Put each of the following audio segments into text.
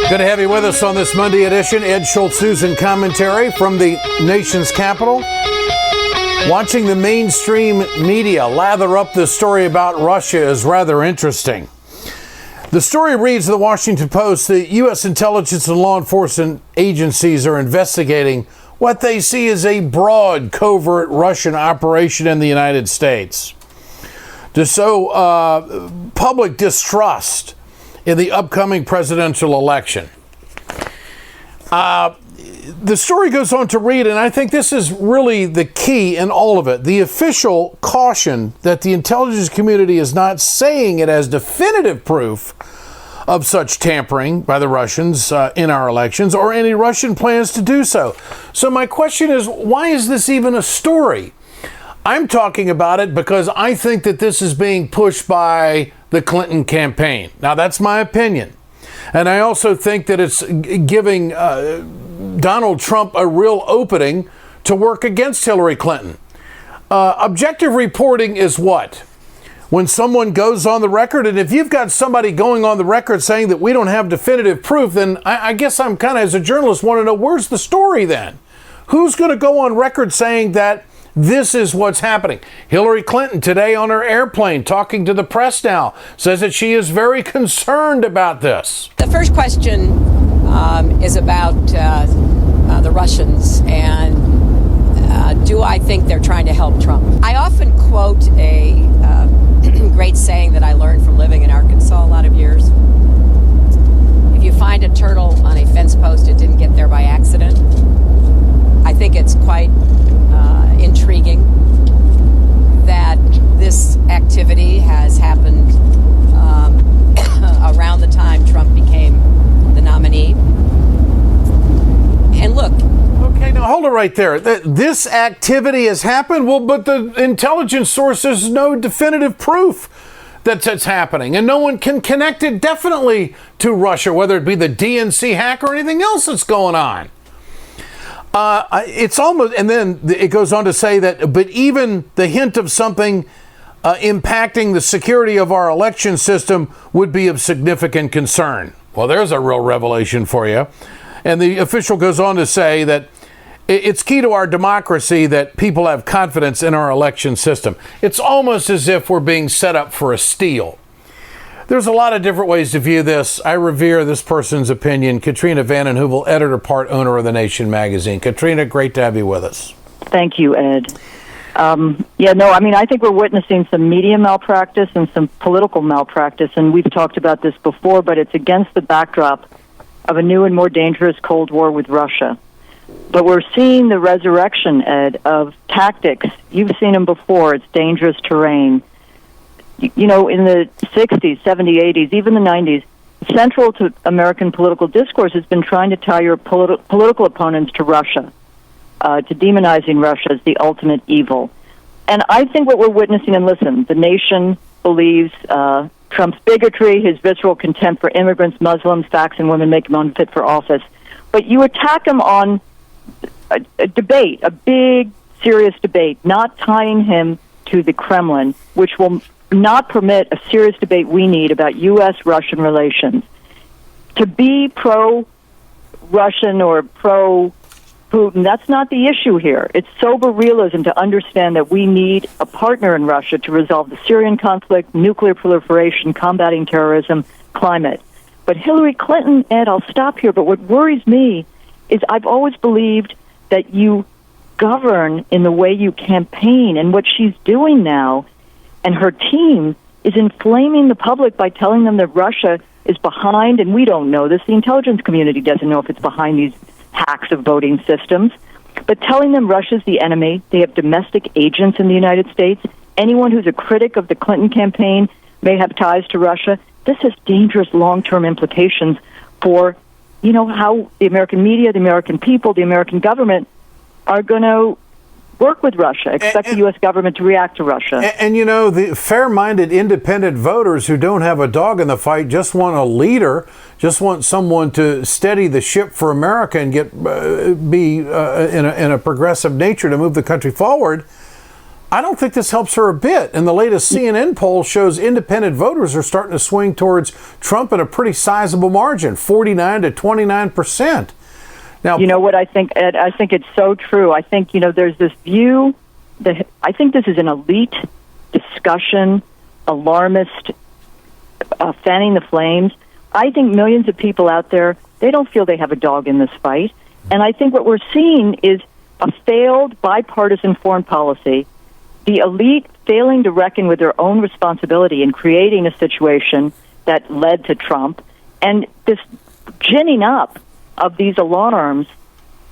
Good to have you with us on this Monday edition. Ed Schultz news and commentary from the nation's capital. Watching the mainstream media lather up this story about Russia is rather interesting. The story reads in the Washington Post, the U.S. intelligence and law enforcement agencies are investigating what they see as a broad, covert Russian operation in the United States to sow public distrust in the upcoming presidential election. The story goes on to read, and I think this is really the key in all of it. The official caution that the intelligence community is not saying it as definitive proof of such tampering by the Russians in our elections or any Russian plans to do so. So my question is, why is this even a story? I'm talking about it because I think that this is being pushed by the Clinton campaign. Now, that's my opinion. And I also think that it's giving Donald Trump a real opening to work against Hillary Clinton. Objective reporting is what? When someone goes on the record, and if you've got somebody going on the record saying that we don't have definitive proof, then I guess I'm kind of, as a journalist, want to know, where's the story then? Who's going to go on record saying that this is what's happening? Hillary Clinton today on her airplane talking to the press now says that she is very concerned about this. The first question is about the Russians and do I think they're trying to help Trump? I often quote a great saying that I learned from living in Arkansas a lot of years. If you find a turtle on a fence post, it didn't get there by accident. I think it's quite intriguing that this activity has happened around the time Trump became the nominee. And look. Okay, now hold it right there. This activity has happened, well, but the intelligence sources no definitive proof that it's happening, and no one can connect it definitely to Russia, whether it be the DNC hack or anything else that's going on. It's almost, and then it goes on to say that, but even the hint of something impacting the security of our election system would be of significant concern. Well, there's a real revelation for you. And the official goes on to say that it's key to our democracy that people have confidence in our election system. It's almost as if we're being set up for a steal. There's a lot of different ways to view this. I revere this person's opinion. Katrina Vanden Heuvel, editor, part owner of The Nation magazine. Katrina, great to have you with us. Thank you, Ed. I think we're witnessing some media malpractice and some political malpractice, and we've talked about this before, but it's against the backdrop of a new and more dangerous Cold War with Russia. But we're seeing the resurrection, Ed, of tactics. You've seen them before. It's dangerous terrain. You know, in the 60s, 70s, 80s, even the 90s, central to American political discourse has been trying to tie your political opponents to Russia, to demonizing Russia as the ultimate evil. And I think what we're witnessing, and listen, the nation believes Trump's bigotry, his visceral contempt for immigrants, Muslims, facts, and women make him unfit for office. But you attack him on a debate, a big, serious debate, not tying him to the Kremlin, which will not permit a serious debate we need about U.S.-Russian relations. To be pro-Russian or pro-Putin, that's not the issue here. It's sober realism to understand that we need a partner in Russia to resolve the Syrian conflict, nuclear proliferation, combating terrorism, climate. But Hillary Clinton, Ed, I'll stop here, but what worries me is I've always believed that you govern in the way you campaign, and what she's doing now and her team is inflaming the public by telling them that Russia is behind, and we don't know this. The intelligence community doesn't know if it's behind these hacks of voting systems, but telling them Russia's the enemy. They have domestic agents in the United States. Anyone who's a critic of the Clinton campaign may have ties to Russia. This has dangerous long-term implications for, you know, how the American media, the American people, the American government are going to work with Russia, expect the U.S. government to react to Russia. And, you know, the fair-minded independent voters who don't have a dog in the fight just want a leader, just want someone to steady the ship for America and be in a progressive nature to move the country forward. I don't think this helps her a bit. And the latest CNN poll shows independent voters are starting to swing towards Trump in a pretty sizable margin, 49 to 29%. Now, you know what I think, Ed? I think it's so true. I think, there's this view that I think this is an elite discussion, alarmist, fanning the flames. I think millions of people out there, they don't feel they have a dog in this fight. And I think what we're seeing is a failed bipartisan foreign policy, the elite failing to reckon with their own responsibility in creating a situation that led to Trump, and this ginning up of these alarms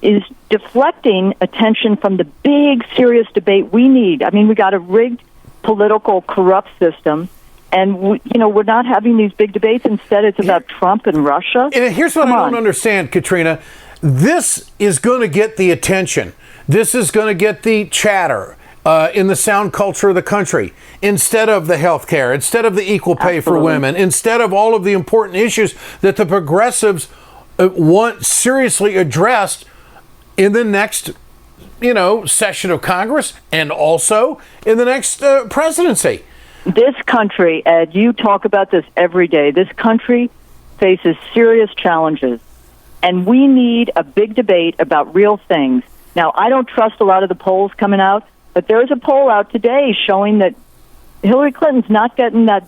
is deflecting attention from the big, serious debate we need. I mean, we got a rigged, political, corrupt system, and we're not having these big debates. Instead, it's about Trump and Russia. And here's what I don't understand, Katrina. This is going to get the attention. This is going to get the chatter in the sound culture of the country, instead of the health care, instead of the equal pay for women, instead of all of the important issues that the progressives want seriously addressed in the next, session of Congress, and also in the next presidency. This country, Ed, you talk about this every day. This country faces serious challenges, and we need a big debate about real things. Now, I don't trust a lot of the polls coming out, but there's a poll out today showing that Hillary Clinton's not getting that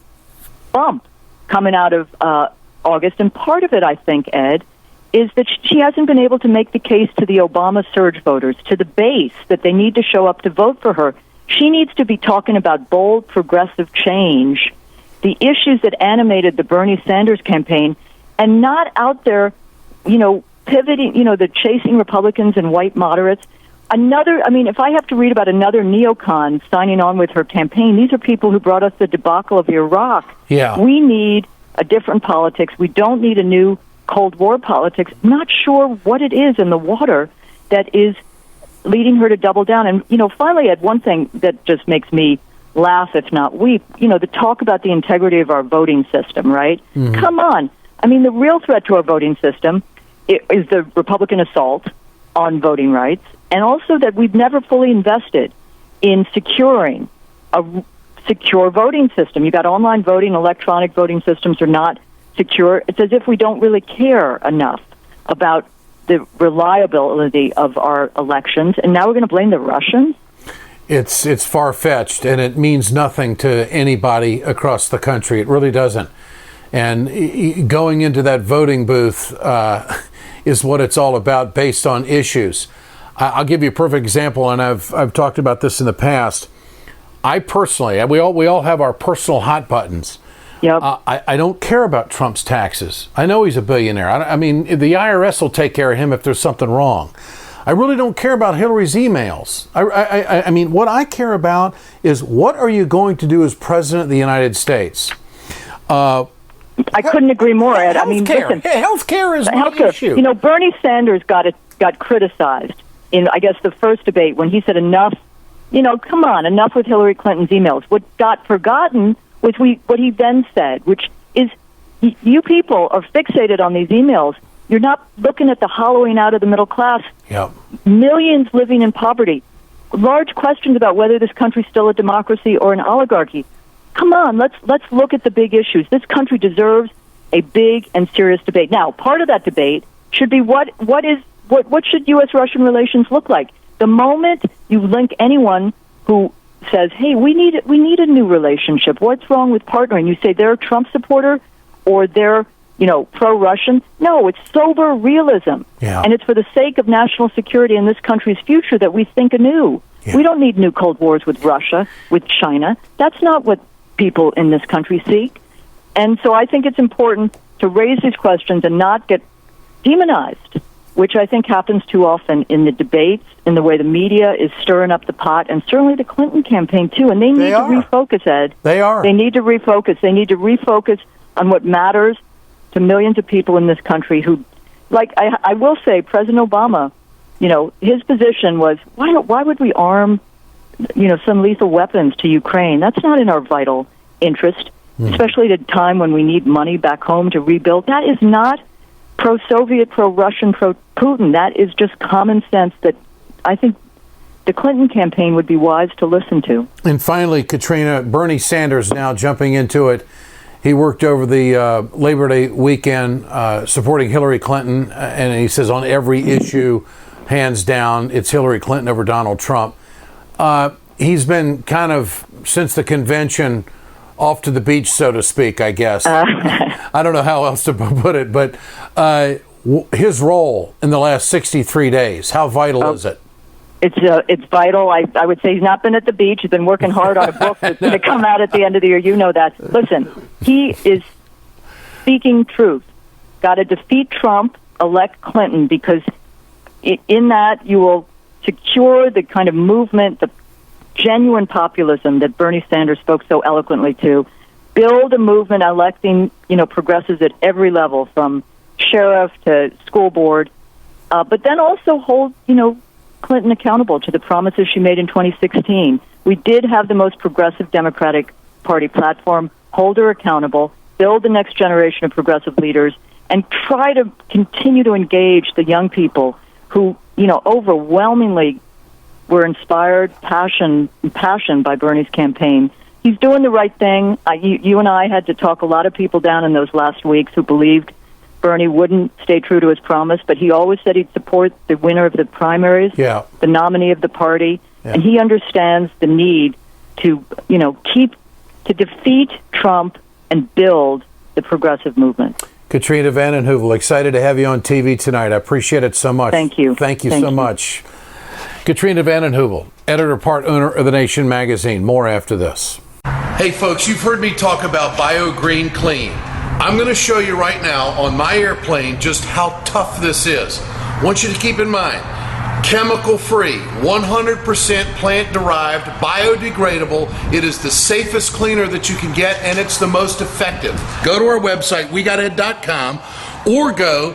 bump coming out of August. And part of it, I think, Ed, is that she hasn't been able to make the case to the Obama surge voters, to the base, that they need to show up to vote for her. She needs to be talking about bold, progressive change, the issues that animated the Bernie Sanders campaign, and not out there, pivoting, the chasing Republicans and white moderates. If I have to read about another neocon signing on with her campaign, these are people who brought us the debacle of Iraq. Yeah. We need a different politics. We don't need a new Cold War politics. Not sure what it is in the water that is leading her to double down. And, finally, Ed, one thing that just makes me laugh, if not weep, the talk about the integrity of our voting system, right? Mm-hmm. Come on. I mean, the real threat to our voting system is the Republican assault on voting rights, and also that we've never fully invested in securing a secure voting system. You got online voting, electronic voting systems are not secure. It's as if we don't really care enough about the reliability of our elections, and now we're going to blame the Russians? It's far-fetched, and it means nothing to anybody across the country. It really doesn't. And going into that voting booth is what it's all about, based on issues. I'll give you a perfect example, and I've talked about this in the past. I personally, we all have our personal hot buttons. Yep. I don't care about Trump's taxes. I know he's a billionaire. I mean, the IRS will take care of him if there's something wrong. I really don't care about Hillary's emails. I mean, what I care about is, what are you going to do as president of the United States? I couldn't agree more, Ed. I mean, listen, healthcare is one issue. Bernie Sanders got criticized in, I guess, the first debate when he said enough. Come on, enough with Hillary Clinton's emails. What got forgotten was what he then said, which is, you people are fixated on these emails. You're not looking at the hollowing out of the middle class. Yep. Millions living in poverty. Large questions about whether this country's still a democracy or an oligarchy. Come on, let's look at the big issues. This country deserves a big and serious debate. Now, part of that debate should be what should U.S.-Russian relations look like? The moment you link anyone who says, "Hey, we need a new relationship. What's wrong with partnering?" You say they're a Trump supporter or they're pro-Russian. No, it's sober realism, and it's for the sake of national security and this country's future that we think anew. Yeah. We don't need new Cold Wars with Russia, with China. That's not what people in this country seek. And so I think it's important to raise these questions and not get demonized, which I think happens too often in the debates, in the way the media is stirring up the pot, and certainly the Clinton campaign too. And they need to refocus, Ed. They are. They need to refocus. They need to refocus on what matters to millions of people in this country who, like I will say, President Obama, his position was, why would we arm some lethal weapons to Ukraine? That's not in our vital interest, especially at a time when we need money back home to rebuild. That is not pro-Soviet, pro-Russian, pro-Putin. That is just common sense that I think the Clinton campaign would be wise to listen to. And finally, Katrina, Bernie Sanders now jumping into it. He worked over the Labor Day weekend supporting Hillary Clinton, and he says on every issue, hands down, it's Hillary Clinton over Donald Trump. He's been kind of, since the convention, off to the beach, so to speak, I guess. I don't know how else to put it, but his role in the last 63 days, how vital is it? It's vital. I would say he's not been at the beach. He's been working hard on a book that's going to come out at the end of the year. You know that. Listen, he is speaking truth. Got to defeat Trump, elect Clinton, because in that you will secure the kind of movement, the genuine populism that Bernie Sanders spoke so eloquently to. Build a movement electing, progressives at every level, from sheriff to school board, but then also hold, Clinton accountable to the promises she made in 2016. We did have the most progressive Democratic Party platform. Hold her accountable, build the next generation of progressive leaders, and try to continue to engage the young people who, overwhelmingly were inspired, passion by Bernie's campaign. He's doing the right thing. You and I had to talk a lot of people down in those last weeks who believed Bernie wouldn't stay true to his promise, but he always said he'd support the winner of the primaries, the nominee of the party, and he understands the need to, to defeat Trump and build the progressive movement. Katrina Vanden Heuvel, excited to have you on TV tonight. I appreciate it so much. Thank you. Thank you so much. Katrina Vanden Heuvel, editor, part owner of The Nation magazine. More after this. Hey folks, you've heard me talk about BioGreen Clean. I'm going to show you right now on my airplane just how tough this is. I want you to keep in mind, chemical-free, 100% plant-derived, biodegradable. It is the safest cleaner that you can get, and it's the most effective. Go to our website, wegotit.com, or go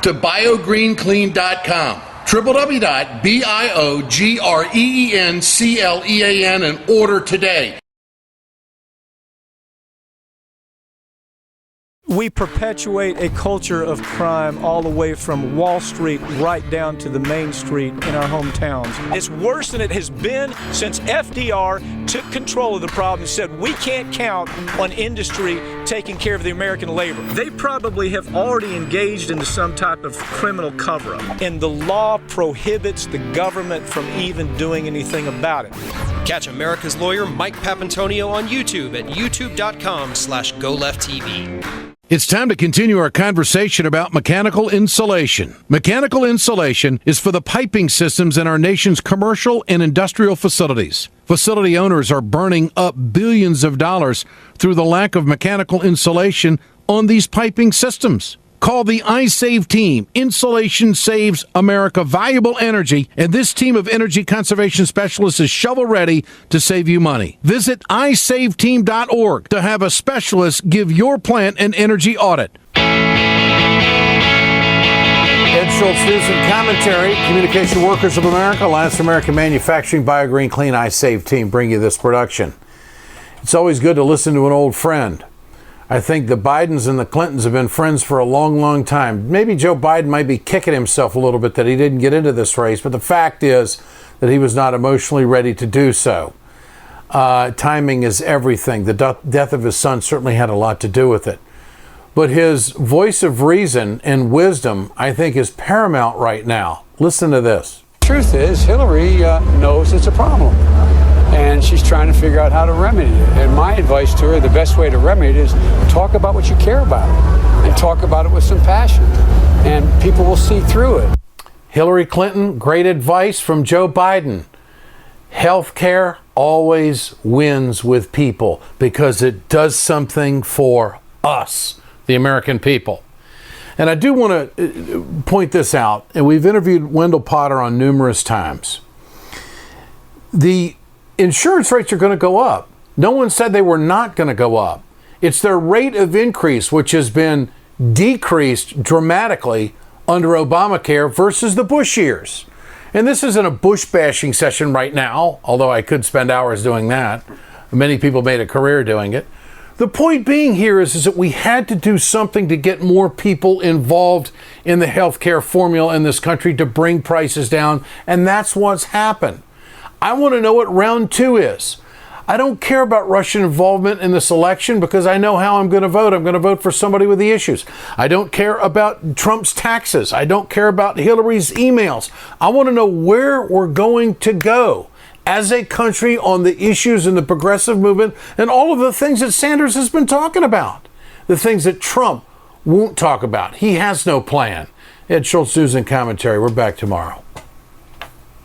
to biogreenclean.com. www.biogreenclean and order today. We perpetuate a culture of crime all the way from Wall Street right down to the main street in our hometowns. It's worse than it has been since FDR took control of the problem and said we can't count on industry taking care of the American labor. They probably have already engaged into some type of criminal cover-up, and the law prohibits the government from even doing anything about it. Catch America's lawyer Mike Papantonio on YouTube at youtube.com/GoLeftTV. It's time to continue our conversation about mechanical insulation. Mechanical insulation is for the piping systems in our nation's commercial and industrial facilities. Facility owners are burning up billions of dollars through the lack of mechanical insulation on these piping systems. Call the iSave team. Insulation saves America valuable energy, and this team of energy conservation specialists is shovel-ready to save you money. Visit iSaveTeam.org to have a specialist give your plant an energy audit. Ed Schultz, news and commentary. Communication Workers of America, Alliance for American Manufacturing, BioGreen Clean, iSave team bring you this production. It's always good to listen to an old friend. I think the Bidens and the Clintons have been friends for a long, long time. Maybe Joe Biden might be kicking himself a little bit that he didn't get into this race, but the fact is that he was not emotionally ready to do so. Timing is everything. The death of his son certainly had a lot to do with it. But his voice of reason and wisdom, I think, is paramount right now. Listen to this. Truth is, Hillary knows it's a problem, and she's trying to figure out how to remedy it. And my advice to her, the best way to remedy it is talk about what you care about and talk about it with some passion, and people will see through it. Hillary Clinton, great advice from Joe Biden. Healthcare always wins with people because it does something for us, the American people. And I do want to point this out, and we've interviewed Wendell Potter on numerous times. The insurance rates are going to go up. No one said they were not going to go up. It's their rate of increase which has been decreased dramatically under Obamacare versus the Bush years. And this isn't a Bush bashing session right now, although I could spend hours doing that. Many people made a career doing it. The point being here is that we had to do something to get more people involved in the healthcare formula in this country to bring prices down, and that's what's happened. I want to know what round 2 is. I don't care about Russian involvement in this election because I know how I'm going to vote. I'm going to vote for somebody with the issues. I don't care about Trump's taxes. I don't care about Hillary's emails. I want to know where we're going to go as a country on the issues in the progressive movement and all of the things that Sanders has been talking about. The things that Trump won't talk about. He has no plan. Ed Schultz, News and Commentary. We're back tomorrow.